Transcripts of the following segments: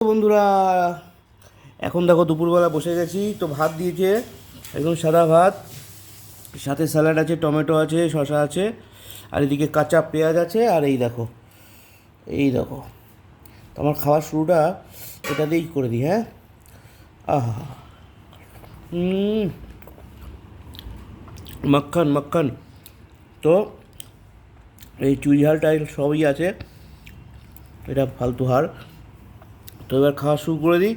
বন্ধুরা, এখন দেখো দুপুরবেলা বসে গেছি। তো ভাত দিয়েছে, একদম সাদা ভাত, সাথে স্যালাড আছে, টমেটো আছে, শসা আছে, আর এদিকে কাঁচা পেঁয়াজ আছে। আর এই দেখো তো আমার খাওয়ার শুরুটা এটা দিয়েই করে দিই। হ্যাঁ, আহা, হুম, মাখন মাখন। তো এই চুই ঝাল টাইল সবই আছে, এটা ফালতু হার। তো এবার খাওয়া শুরু করে দিই।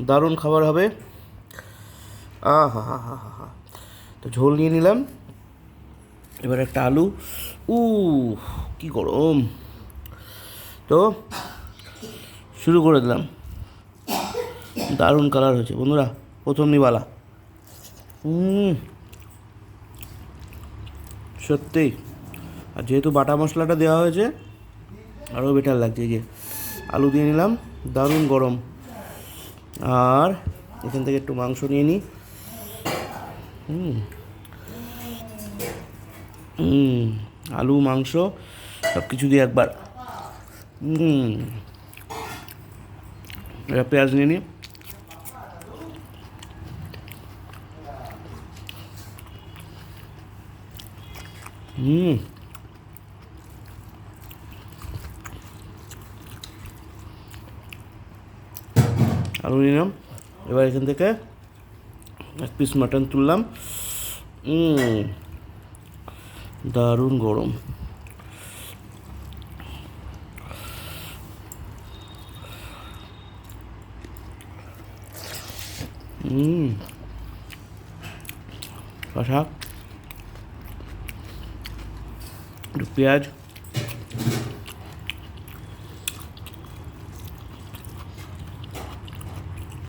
দারুণ খাবার হবে। আহা হা হা হা হা। তো ঝোল নিয়ে নিলাম, এবার একটা আলু। উ কি গরম! তো শুরু করে দিলাম। দারুণ কালার হয়েছে বন্ধুরা, প্রথম নিবালা। হুম, সত্যি। আর যেহেতু বাটা মশলাটা দেওয়া হয়েছে, আরও বেটার লাগছে। এই যে আলু দিয়ে নিলাম, দারুণ গরম। আর এখান থেকে একটু মাংস নিয়ে নিই। হুম হুম, আলু মাংস সব কিছু দিয়ে একবার। হুম, এবার পেঁয়াজ নিয়ে নিই। হুম, আলু নিলাম। এবার এখান থেকে এক পিস মাটন তুললাম। দারুণ গরম। শশা, একটু পেঁয়াজ,